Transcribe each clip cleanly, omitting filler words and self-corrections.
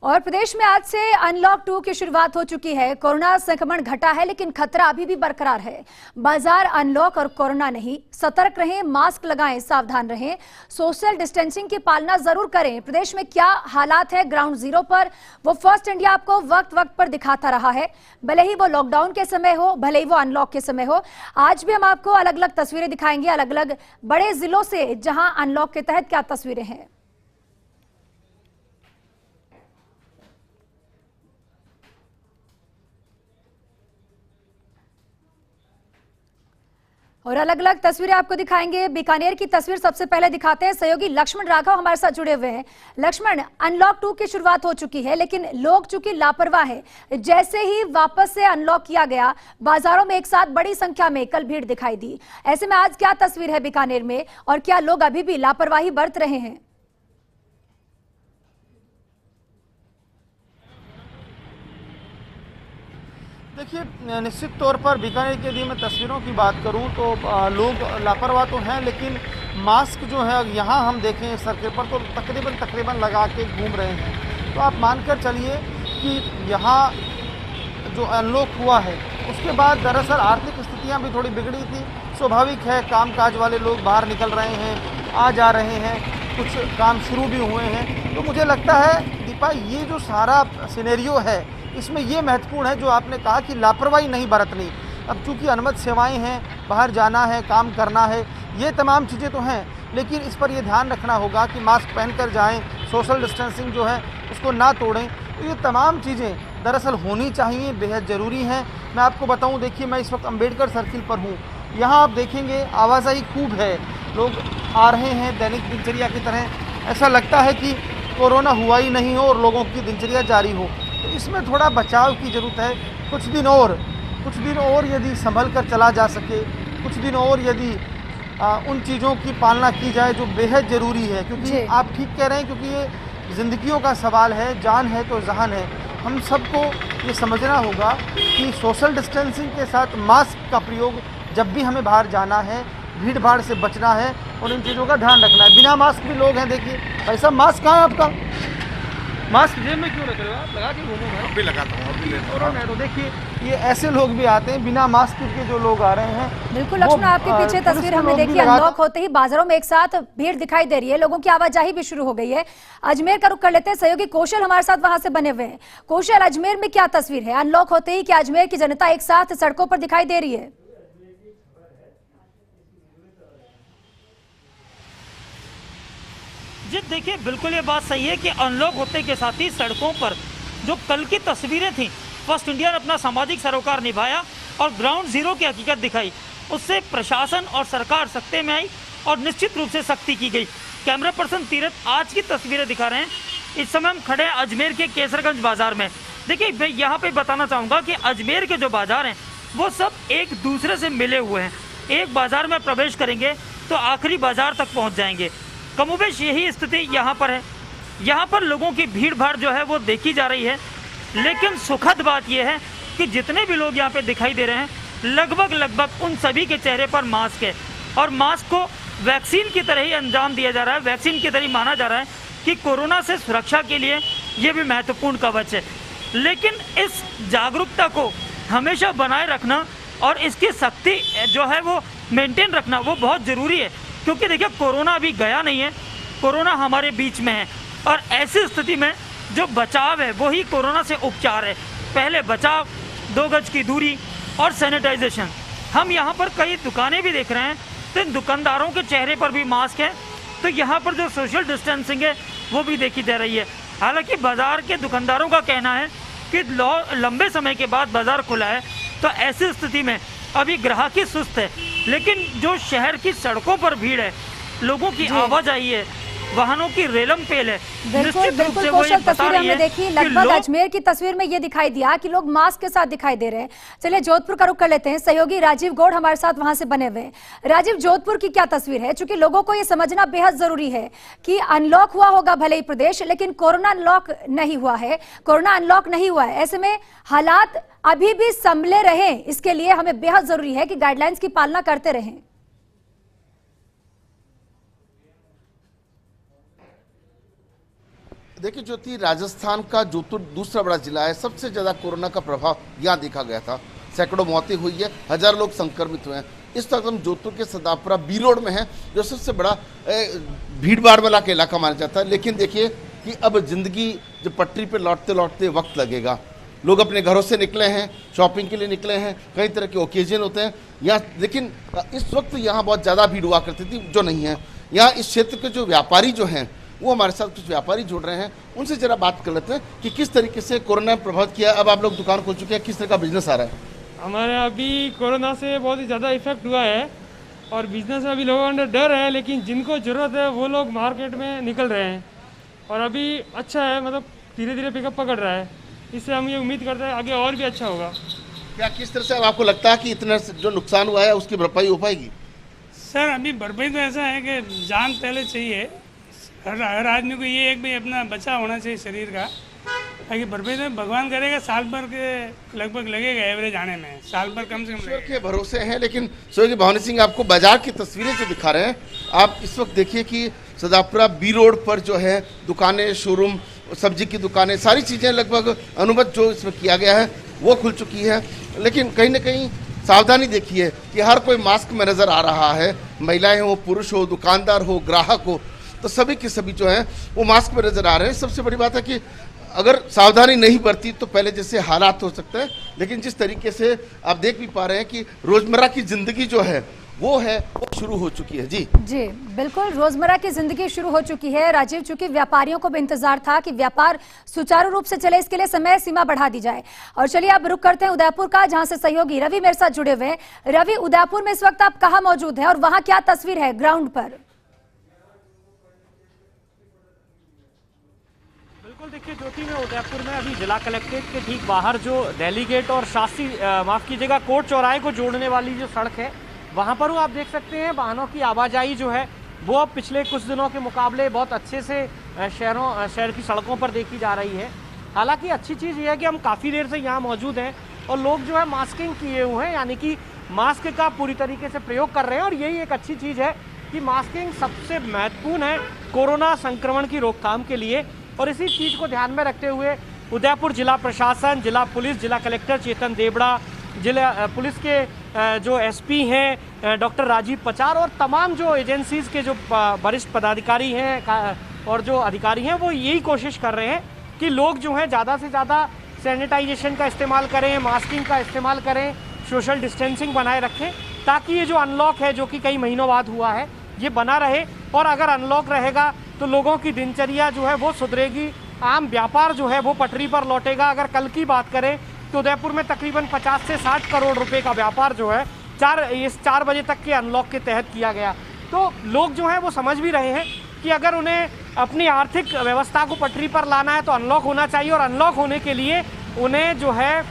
और प्रदेश में आज से अनलॉक 2 की शुरुआत हो चुकी है। कोरोना संक्रमण घटा है लेकिन खतरा अभी भी बरकरार है। बाजार अनलॉक और कोरोना नहीं। सतर्क रहें, मास्क लगाएं, सावधान रहें, सोशल डिस्टेंसिंग की पालना जरूर करें। प्रदेश में क्या हालात है ग्राउंड जीरो पर, वो फर्स्ट इंडिया आपको वक्त वक्त पर दिखाता रहा है। भले ही वो लॉकडाउन के समय हो, भले ही वो अनलॉक के समय हो। आज भी हम आपको अलग अलग तस्वीरें दिखाएंगे, अलग अलग बड़े जिलों से जहां अनलॉक के तहत क्या तस्वीरें हैं। और अलग अलग तस्वीरें आपको दिखाएंगे। बीकानेर की तस्वीर सबसे पहले दिखाते हैं। सहयोगी लक्ष्मण राघव हमारे साथ जुड़े हुए हैं। लक्ष्मण, अनलॉक 2 की शुरुआत हो चुकी है लेकिन लोग चूंकि लापरवाह है, जैसे ही वापस से अनलॉक किया गया, बाजारों में एक साथ बड़ी संख्या में कल भीड़ दिखाई दी। ऐसे में आज क्या तस्वीर है बीकानेर में और क्या लोग अभी भी लापरवाही बरत रहे हैं? देखिए, निश्चित तौर पर बीकानेर के यदि मैं तस्वीरों की बात करूं तो लोग लापरवाह तो हैं, लेकिन मास्क जो है यहाँ हम देखें सड़क पर तो तकरीबन लगा के घूम रहे हैं। तो आप मानकर चलिए कि यहाँ जो अनलॉक हुआ है उसके बाद दरअसल आर्थिक स्थितियाँ भी थोड़ी बिगड़ी थी। स्वाभाविक है, कामकाज वाले लोग बाहर निकल रहे हैं, आ जा रहे हैं, कुछ काम शुरू भी हुए हैं। तो मुझे लगता है दीपा, ये जो सारा सिनेरियो है इसमें ये महत्वपूर्ण है जो आपने कहा कि लापरवाही नहीं बरतनी। अब चूंकि अनुमत सेवाएं हैं, बाहर जाना है, काम करना है, ये तमाम चीज़ें तो हैं, लेकिन इस पर ये ध्यान रखना होगा कि मास्क पहनकर जाएं, सोशल डिस्टेंसिंग जो है उसको ना तोड़ें। तो ये तमाम चीज़ें दरअसल होनी चाहिए, बेहद ज़रूरी हैं। मैं आपको बताऊँ, देखिए मैं इस वक्त अम्बेडकर सर्किल पर हूँ। यहाँ आप देखेंगे आवाजाही खूब है, लोग आ रहे हैं दैनिक दिनचर्या की तरह। ऐसा लगता है कि कोरोना हुआ ही नहीं हो और लोगों की दिनचर्या जारी हो। तो इसमें थोड़ा बचाव की ज़रूरत है। कुछ दिन और यदि संभल कर चला जा सके, कुछ दिन और यदि उन चीज़ों की पालना की जाए जो बेहद ज़रूरी है, क्योंकि आप ठीक कह रहे हैं, क्योंकि ये ज़िंदगियों का सवाल है, जान है तो जहान है। हम सबको ये समझना होगा कि सोशल डिस्टेंसिंग के साथ मास्क का प्रयोग जब भी हमें बाहर जाना है, भीड़ भाड़ से बचना है और इन चीज़ों का ध्यान रखना है। बिना मास्क भी लोग हैं, देखिए भाई साहब, मास्क कहाँ है आपका? मास्क जेब में क्यों रख रहे हो आप? लगा के घूमो। मैं भी लगाता हूँ, अभी लेता हूँ। तो देखिए, ये ऐसे लोग भी आते हैं बिना मास्क के जो लोग आ रहे हैं। बिल्कुल लक्ष्मण, आपके पीछे तस्वीर हमने देखी। अनलॉक होते ही बाजारों में एक साथ भीड़ दिखाई दे रही है, लोगों की आवाजाही भी शुरू हो गई है। अजमेर का रुख कर लेते हैं, सहयोगी कौशल हमारे साथ वहां से बने हुए हैं। कौशल, अजमेर में क्या तस्वीर है? अनलॉक होते ही क्या अजमेर की जनता एक साथ सड़कों पर दिखाई दे रही है? जी देखिए, बिल्कुल ये बात सही है कि अनलॉक होते के साथ ही सड़कों पर जो कल की तस्वीरें थी, फर्स्ट इंडिया ने अपना सामाजिक सरोकार निभाया और ग्राउंड जीरो की हकीकत दिखाई। उससे प्रशासन और सरकार सख्ते में आई और निश्चित रूप से सख्ती की गई। कैमरा पर्सन तीरथ आज की तस्वीरें दिखा रहे हैं। इस समय हम खड़े हैं अजमेर के केसरगंज बाजार में। देखिए, मैं यहाँ पे बताना चाहूँगा कि अजमेर के जो बाजार हैं वो सब एक दूसरे से मिले हुए हैं। एक बाजार में प्रवेश करेंगे तो आखिरी बाजार तक पहुँच जाएंगे। कमोबेश यही स्थिति यहाँ पर है। यहाँ पर लोगों की भीड़ भाड़ जो है वो देखी जा रही है, लेकिन सुखद बात यह है कि जितने भी लोग यहाँ पे दिखाई दे रहे हैं, लगभग उन सभी के चेहरे पर मास्क है और मास्क को वैक्सीन की तरह ही अंजाम दिया जा रहा है। वैक्सीन की तरह ही माना जा रहा है कि कोरोना से सुरक्षा के लिए ये भी महत्वपूर्ण कवच है। लेकिन इस जागरूकता को हमेशा बनाए रखना और इसकी सख्ती जो है वो मेंटेन रखना वो बहुत ज़रूरी है, क्योंकि देखिए कोरोना अभी गया नहीं है, कोरोना हमारे बीच में है और ऐसी स्थिति में जो बचाव है वही कोरोना से उपचार है। पहले बचाव, 2 गज की दूरी और सैनिटाइजेशन। हम यहाँ पर कई दुकानें भी देख रहे हैं तो इन दुकानदारों के चेहरे पर भी मास्क है, तो यहाँ पर जो सोशल डिस्टेंसिंग है वो भी देखी जा रही है। हालांकि बाज़ार के दुकानदारों का कहना है कि लंबे समय के बाद बाज़ार खुला है, तो ऐसी स्थिति में अभी ग्राहकी सुस्त है, लेकिन जो शहर की सड़कों पर भीड़ है, लोगों की आवाजाही है, वाहनों की रेलम पेल है, बिल्कुल कौशल तस्वीर हमने देखी। लगभग अजमेर की तस्वीर में ये दिखाई दिया कि लोग मास्क के साथ दिखाई दे रहे हैं। चलिए जोधपुर का रुख कर लेते हैं। सहयोगी राजीव गौड़ हमारे साथ वहां से बने हुए हैं। राजीव, जोधपुर की क्या तस्वीर है? चूंकि लोगों को ये समझना बेहद जरूरी है कि अनलॉक हुआ होगा भले ही प्रदेश, लेकिन कोरोना अनलॉक नहीं हुआ है, कोरोना अनलॉक नहीं हुआ है। ऐसे में हालात अभी भी संभले रहे, इसके लिए हमें बेहद जरूरी है कि गाइडलाइंस की पालना करते रहें। देखिए ज्योति, राजस्थान का जोधपुर दूसरा बड़ा जिला है, सबसे ज़्यादा कोरोना का प्रभाव यहाँ देखा गया था। सैकड़ों मौतें हुई है, हज़ारों लोग संक्रमित हुए हैं। इस वक्त हम जोधपुर के सदापुरा बी रोड में हैं, जो सबसे बड़ा भीड़ भाड़ वाला का इलाका माना जाता है। लेकिन देखिए कि अब जिंदगी जो पटरी पे लौटते लौटते वक्त लगेगा। लोग अपने घरों से निकले हैं, शॉपिंग के लिए निकले हैं, कई तरह के ओकेजन होते हैं यहाँ। लेकिन इस वक्त यहाँ बहुत ज़्यादा भीड़ हुआ करती थी, जो नहीं है। यहाँ इस क्षेत्र के जो व्यापारी जो हैं, वो हमारे साथ कुछ व्यापारी जुड़ रहे हैं, उनसे जरा बात कर लेते हैं कि किस तरीके से कोरोना ने प्रभावित किया। अब आप लोग दुकान खोल चुके हैं, किस तरह का बिजनेस आ रहा है? हमारे अभी कोरोना से बहुत ही ज़्यादा इफेक्ट हुआ है और बिजनेस में अभी लोगों अंदर डर है, लेकिन जिनको ज़रूरत है वो लोग मार्केट में निकल रहे हैं और अभी अच्छा है, मतलब धीरे धीरे पिकअप पकड़ रहा है। इससे हम ये उम्मीद करते हैं आगे और भी अच्छा होगा। क्या किस तरह से अब आपको लगता है कि इतना जो नुकसान हुआ है उसकी भरपाई हो पाएगी? सर अभी भरपाई तो ऐसा है कि जान पहले चाहिए, हर आदमी को ये एक भी अपना बचा होना चाहिए शरीर का, ताकि भरपाई तो भगवान करेगा। साल भर के लगभग लगेगा एवरेज आने में, साल भर कम से कम ईश्वर के भरोसे हैं। लेकिन स्वर्गीय भवानी सिंह, आपको बाजार की तस्वीरें जो दिखा रहे हैं, आप इस वक्त देखिए कि सदापुरा बी रोड पर जो है दुकानें, शोरूम, सब्जी की दुकानें, सारी चीज़ें लगभग अनुमत जो इसमें किया गया है वो खुल चुकी है। लेकिन कहीं ना कहीं सावधानी देखिए कि हर कोई मास्क में नज़र आ रहा है। महिलाएं हो, पुरुष हो, दुकानदार हो, ग्राहक हो, तो सभी के सभी जो हैं वो मास्क में नज़र आ रहे हैं। सबसे बड़ी बात है कि अगर सावधानी नहीं बरती तो पहले जैसे हालात हो सकते हैं। लेकिन जिस तरीके से आप देख भी पा रहे हैं कि रोज़मर्रा की ज़िंदगी जो है वो शुरू हो चुकी है। जी जी बिल्कुल, रोजमर्रा की जिंदगी शुरू हो चुकी है। राजीव, चूंकि व्यापारियों को भी इंतजार था कि व्यापार सुचारू रूप से चले, इसके लिए समय सीमा बढ़ा दी जाए। और चलिए अब रुक करते हैं उदयपुर का, जहां से सहयोगी रवि मेरे साथ जुड़े हुए हैं। रवि, उदयपुर में इस वक्त आप कहां मौजूद हैं और वहां क्या तस्वीर है ग्राउंड पर? बिल्कुल, देखिए ज्योति, में उदयपुर में अभी जिला कलेक्ट्रेट के ठीक बाहर जो दिल्ली गेट और शास्त्री माफ कीजिएगा कोर्ट चौराहे को जोड़ने वाली जो सड़क है वहाँ पर आप देख सकते हैं वाहनों की आवाजाही जो है वो अब पिछले कुछ दिनों के मुकाबले बहुत अच्छे से शहर की सड़कों पर देखी जा रही है। हालांकि अच्छी चीज़ ये है कि हम काफ़ी देर से यहाँ मौजूद हैं और लोग जो है मास्किंग किए हुए हैं, यानी कि मास्क का पूरी तरीके से प्रयोग कर रहे हैं। और यही एक अच्छी चीज़ है कि मास्किंग सबसे महत्वपूर्ण है कोरोना संक्रमण की रोकथाम के लिए। और इसी चीज़ को ध्यान में रखते हुए उदयपुर जिला प्रशासन, जिला पुलिस, जिला कलेक्टर चेतन देवड़ा, जिला पुलिस के जो एसपी हैं डॉक्टर राजीव पचार और तमाम जो एजेंसीज के जो वरिष्ठ पदाधिकारी हैं और जो अधिकारी हैं वो यही कोशिश कर रहे हैं कि लोग जो हैं ज़्यादा से ज़्यादा सैनिटाइजेशन का इस्तेमाल करें, मास्किंग का इस्तेमाल करें, सोशल डिस्टेंसिंग बनाए रखें, ताकि ये जो अनलॉक है जो कि कई महीनों बाद हुआ है ये बना रहे। और अगर अनलॉक रहेगा तो लोगों की दिनचर्या जो है वो सुधरेगी, आम व्यापार जो है वो पटरी पर लौटेगा। अगर कल की बात करें तो उदयपुर में तकरीबन 50 से 60 करोड़ रुपए का व्यापार जो है 4 बजे तक के अनलॉक के तहत किया गया। तो लोग जो हैं वो समझ भी रहे हैं कि अगर उन्हें अपनी आर्थिक व्यवस्था को पटरी पर लाना है तो अनलॉक होना चाहिए और अनलॉक होने के लिए उन्हें जो है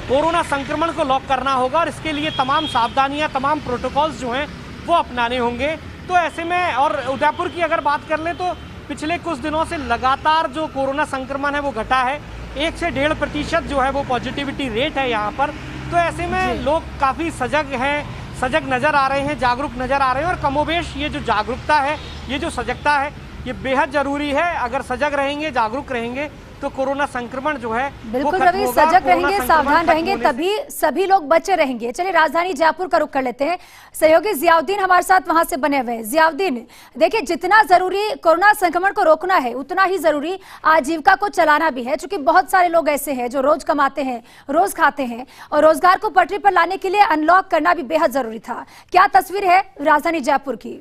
कोरोना संक्रमण को लॉक करना होगा और इसके लिए तमाम सावधानियाँ, तमाम प्रोटोकॉल्स जो हैं वो अपनाने होंगे। तो ऐसे में और उदयपुर की अगर बात कर लें तो पिछले कुछ दिनों से लगातार जो कोरोना संक्रमण है वो घटा है, 1 से 1.5% जो है वो पॉजिटिविटी रेट है यहाँ पर। तो ऐसे में लोग काफ़ी सजग हैं, सजग नज़र आ रहे हैं, जागरूक नज़र आ रहे हैं और कमोबेश ये जो जागरूकता है, ये जो सजगता है, ये बेहद ज़रूरी है। अगर सजग रहेंगे, जागरूक रहेंगे तो कोरोना संक्रमण जो है बिल्कुल रवि, सजग रहेंगे, सावधान रहेंगे, तभी सभी लोग बचे रहेंगे। चलिए राजधानी जयपुर का रुख कर लेते हैं। सहयोगी जियाउद्दीन हमारे साथ वहां से बने हुए हैं। जियाउद्दीन, देखिए जितना जरूरी कोरोना संक्रमण को रोकना है उतना ही जरूरी आजीविका को चलाना भी है, क्योंकि बहुत सारे लोग ऐसे हैं जो रोज कमाते हैं, रोज खाते हैं और रोजगार को पटरी पर लाने के लिए अनलॉक करना भी बेहद जरूरी था। क्या तस्वीर है राजधानी जयपुर की?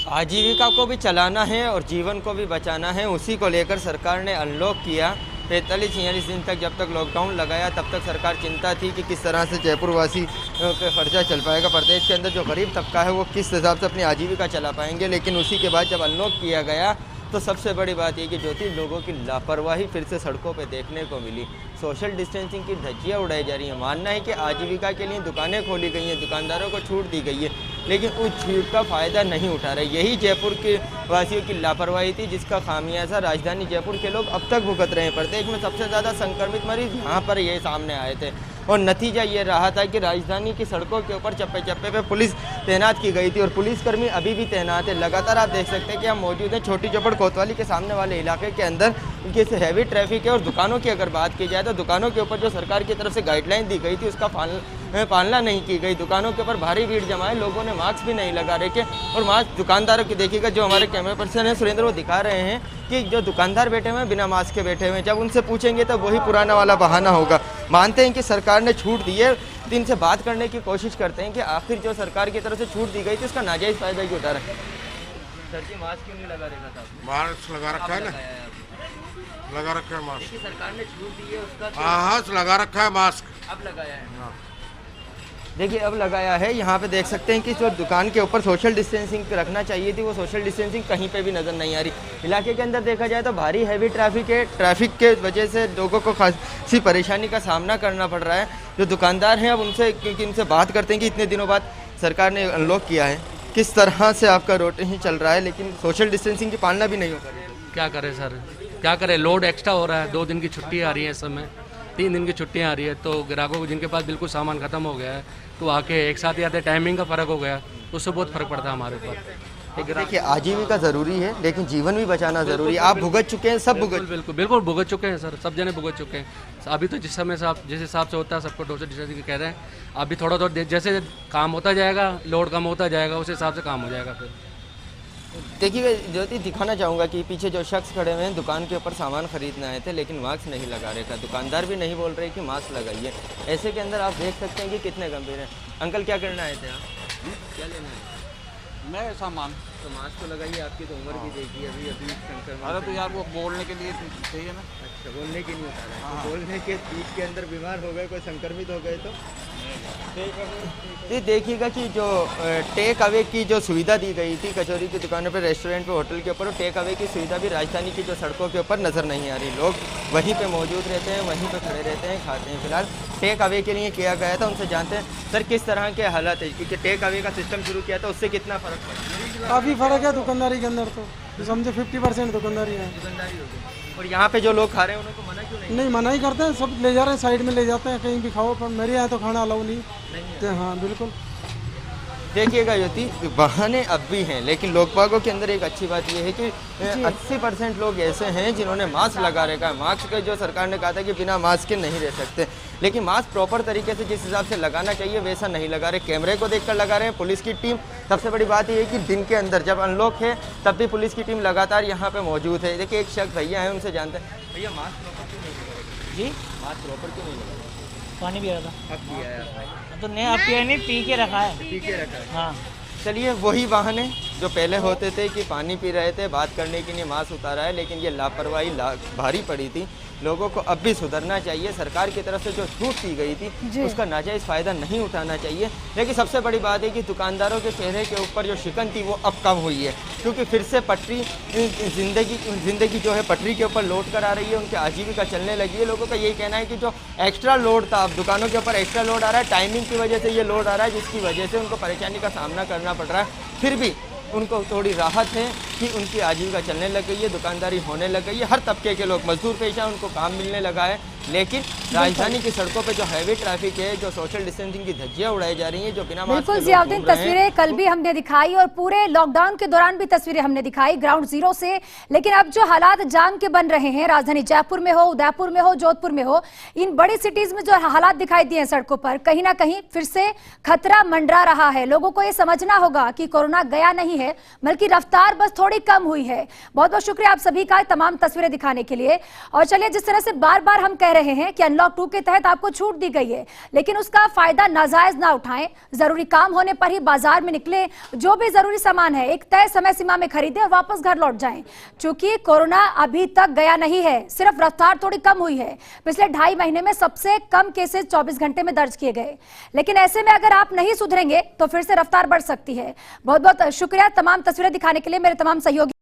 आजीविका को भी चलाना है और जीवन को भी बचाना है, उसी को लेकर सरकार ने अनलॉक किया। 45-46 दिन तक जब तक लॉकडाउन लगाया तब तक सरकार चिंता थी कि किस तरह से जयपुर वासी का खर्चा चल पाएगा, प्रदेश के अंदर जो गरीब तबका है वो किस हिसाब से अपनी आजीविका चला पाएंगे। लेकिन उसी के बाद जब अनलॉक किया गया तो सबसे बड़ी बात ये कि ज्योति, लोगों की लापरवाही फिर से सड़कों पे देखने को मिली। सोशल डिस्टेंसिंग की धज्जियाँ उड़ाई जा रही हैं। मानना है कि आजीविका के लिए दुकानें खोली गई हैं, दुकानदारों को छूट दी गई है, लेकिन उस छूट का फ़ायदा नहीं उठा रहे। यही जयपुर के वासियों की लापरवाही थी जिसका खामियाजा राजधानी जयपुर के लोग अब तक भुगत रहे हैं। प्रदेश में सबसे ज़्यादा संक्रमित मरीज यहाँ पर ये सामने आए थे। और नतीजा ये रहा था कि राजधानी की सड़कों के ऊपर चप्पे चप्पे पे पुलिस तैनात की गई थी और पुलिसकर्मी अभी भी तैनात है। लगातार आप देख सकते हैं कि हम मौजूद हैं छोटी चौपड़ कोतवाली के सामने वाले इलाके के अंदर, इनकी हैवी ट्रैफिक है। और दुकानों की अगर बात की जाए तो दुकानों के ऊपर जो सरकार की तरफ से गाइडलाइन दी गई थी उसका पालना नहीं की गई। दुकानों के ऊपर भारी भीड़ जमा है, लोगों ने मास्क भी नहीं लगा रखे और मास्क दुकानदारों की देखिएगा, जो हमारे कैमरा पर्सन है सुरेंद्र वो दिखा रहे हैं कि जो दुकानदार बैठे हुए हैं बिना मास्क के बैठे हुए हैं। जब उनसे पूछेंगे तो वही पुराना वाला बहाना होगा। मानते हैं कि सरकार ने छूट दी है, तो इनसे बात करने की कोशिश करते हैं कि आखिर जो सरकार की तरफ से छूट दी गई थी उसका नाजायज़ फायदा क्यों उठा रहे हैं। सर जी मास्क क्यों नहीं लगा रखा था? मास्क लगा रखा है ना, लगा रखा है मास्क। देखिए सरकार ने छूट दी है उसका हाँ लगा रखा है मास्क, अब लगाया है। देखिए अब लगाया है। यहाँ पे देख सकते हैं कि जो दुकान के ऊपर सोशल डिस्टेंसिंग रखना चाहिए थी वो सोशल डिस्टेंसिंग कहीं पे भी नज़र नहीं आ रही। इलाके के अंदर देखा जाए तो भारी हैवी ट्रैफिक है, ट्रैफिक के वजह से लोगों को खासी परेशानी का सामना करना पड़ रहा है। जो दुकानदार हैं अब उनसे, क्योंकि इनसे बात करते हैं कि इतने दिनों बाद सरकार ने अनलॉक किया है, किस तरह से आपका रोटेशन चल रहा है, लेकिन सोशल डिस्टेंसिंग की पालना भी नहीं हो पा रही। क्या करें सर, क्या करें, लोड एक्स्ट्रा हो रहा है। 2 दिन की छुट्टी आ रही है इस समय, 3 दिन की छुट्टियाँ आ रही है, तो ग्राहकों को जिनके पास बिल्कुल सामान खत्म हो गया है तो आके एक साथ ही आते, टाइमिंग का फ़र्क हो गया, उससे बहुत फ़र्क पड़ता है हमारे ऊपर। देखिए आजीविका ज़रूरी है लेकिन जीवन भी बचाना ज़रूरी है। आप भुगत चुके हैं, सब भुगत बिल्कुल भुगत चुके हैं सर, सब जने भुगत चुके हैं। अभी तो जिस समय से आप जिस हिसाब से होता है सबको डोसे डिस्टेंसिंग कह रहे हैं, अभी थोड़ा जैसे काम होता जाएगा, लोड कम होता जाएगा, उस हिसाब से काम हो जाएगा। फिर देखिए ज्योति दिखाना चाहूँगा कि पीछे जो शख्स खड़े हुए हैं दुकान के ऊपर सामान खरीदने आए थे लेकिन मास्क नहीं लगा रखा। दुकानदार भी नहीं बोल रहे कि मास्क लगाइए। ऐसे के अंदर आप देख सकते हैं कि कितने गंभीर हैं। अंकल क्या करना आए थे आप? क्या लेना है? मैं सामान तो मास्क तो लगाइए, आपकी तो उम्र भी देखिए अभी संक्रमण। अरे तो यार वो बोलने के लिए चाहिए ना। अच्छा बोलने की नहीं होता है, तो बोलने के बीच के अंदर बीमार हो गए, कोई संक्रमित हो गए तो ये देखिएगा कि जो टेक अवे की जो सुविधा दी गई थी कचौरी की दुकानों पर, रेस्टोरेंट पे, होटल के ऊपर, टेक अवे की सुविधा भी राजधानी की जो सड़कों के ऊपर नज़र नहीं आ रही। लोग वहीं पे मौजूद रहते हैं, वहीं पे खड़े रहते हैं, खाते हैं। फिलहाल टेक अवे के लिए किया गया था, उनसे जानते हैं सर किस तरह के हालात है, क्योंकि टेक अवे का सिस्टम शुरू किया था उससे कितना फ़र्क पड़ा? काफ़ी फ़र्क है दुकानदारी के अंदर, तो समझे 50% दुकानदारी है। दुकानदारी हो गई। और यहाँ पे जो लोग खा रहे हैं उनको मना क्यों नहीं? नहीं मना ही करते हैं, सब ले जा रहे हैं, साइड में ले जाते हैं, कहीं भी खाओ, पर मेरे यहाँ तो खाना अलाउ नहीं है। हाँ बिल्कुल। देखिएगा युति, बहाने अब भी हैं लेकिन लोकबागों के अंदर एक अच्छी बात यह है कि 80% लोग ऐसे हैं जिन्होंने मास्क लगा रखा है। मास्क का जो सरकार ने कहा था कि बिना मास्क के नहीं रह सकते, लेकिन मास्क प्रॉपर तरीके से जिस हिसाब से लगाना चाहिए वैसा नहीं लगा रहे। कैमरे को देखकर लगा रहे हैं। पुलिस की टीम, सबसे बड़ी बात यह है कि दिन के अंदर जब अनलॉक है तब भी पुलिस की टीम लगातार यहाँ पर मौजूद है। देखिए एक शख्स भैया है, उनसे जानते हैं, भैया मास्क प्रॉपर क्यों नहीं लगा? जी मास्क प्रॉपर क्यों नहीं लगा? पानी भी रखा अब किया है तो नहीं, अब पिया नहीं, पी के रखा है। पी के रखा है। हाँ चलिए वही बहाने जो पहले होते थे कि पानी पी रहे थे, बात करने के लिए मास्क उतारा है, लेकिन ये लापरवाही भारी पड़ी थी। लोगों को अब भी सुधरना चाहिए। सरकार की तरफ से जो छूट दी गई थी उसका नाजायज़ फ़ायदा नहीं उठाना चाहिए। लेकिन सबसे बड़ी बात है कि दुकानदारों के चेहरे के ऊपर जो शिकन थी वो अब कम हुई है, क्योंकि फिर से पटरी ज़िंदगी जो है पटरी के ऊपर लौट कर आ रही है, उनकी आजीविका चलने लगी है। लोगों का यही कहना है कि जो एक्स्ट्रा लोड था, अब दुकानों के ऊपर एक्स्ट्रा लोड आ रहा है, टाइमिंग की वजह से ये लोड आ रहा है, जिसकी वजह से उनको परेशानी का सामना करना पड़ रहा है। फिर भी उनको थोड़ी राहत है कि उनकी आजीविका चलने लग गई है, दुकानदारी होने लग गई है। हर तबके के लोग, मजदूर पेशा, उनको काम मिलने लगा है। लेकिन राजधानी की सड़कों पे जो हैवी ट्रैफिक है, जो सोशल डिस्टेंसिंग की धज्जियां उड़ाई जा रही हैं, जो बिना मास्क बिल्कुल जियाउद्दीन, तस्वीरें कल भी हमने दिखाई और पूरे लॉकडाउन के दौरान भी तस्वीरें हमने दिखाई ग्राउंड जीरो से। लेकिन अब जो हालात जाम के बन रहे हैं, राजधानी जयपुर में हो, उदयपुर में हो, जोधपुर में हो, इन बड़ी सिटीज में जो हालात दिखाई दिए हैं सड़कों पर, कहीं ना कहीं फिर से खतरा मंडरा रहा है। लोगों को ये समझना होगा कि कोरोना गया नहीं है, बल्कि रफ्तार बस थोड़ी कम हुई है। बहुत बहुत शुक्रिया आप सभी का तमाम तस्वीरें दिखाने के लिए। और चलिए, जिस तरह से बार बार हम कह रहे हैं कि अनलॉक 2 के तहत आपको छूट दी गई है, लेकिन उसका फायदा नाजायज ना उठाएं। जरूरी काम होने पर ही बाजार में निकले, जो भी जरूरी सामान है एक तय समय सीमा में खरीदें और वापस घर लौट जाएं। चूंकि कोरोना अभी तक गया नहीं है, सिर्फ रफ्तार थोड़ी कम हुई है। पिछले 2.5 महीने में सबसे कम केसेस 24 घंटे में दर्ज किए गए। लेकिन ऐसे में अगर आप नहीं सुधरेंगे तो फिर से रफ्तार बढ़ सकती है। बहुत बहुत शुक्रिया तमाम तस्वीरें दिखाने के लिए मेरे तमाम सहयोगी।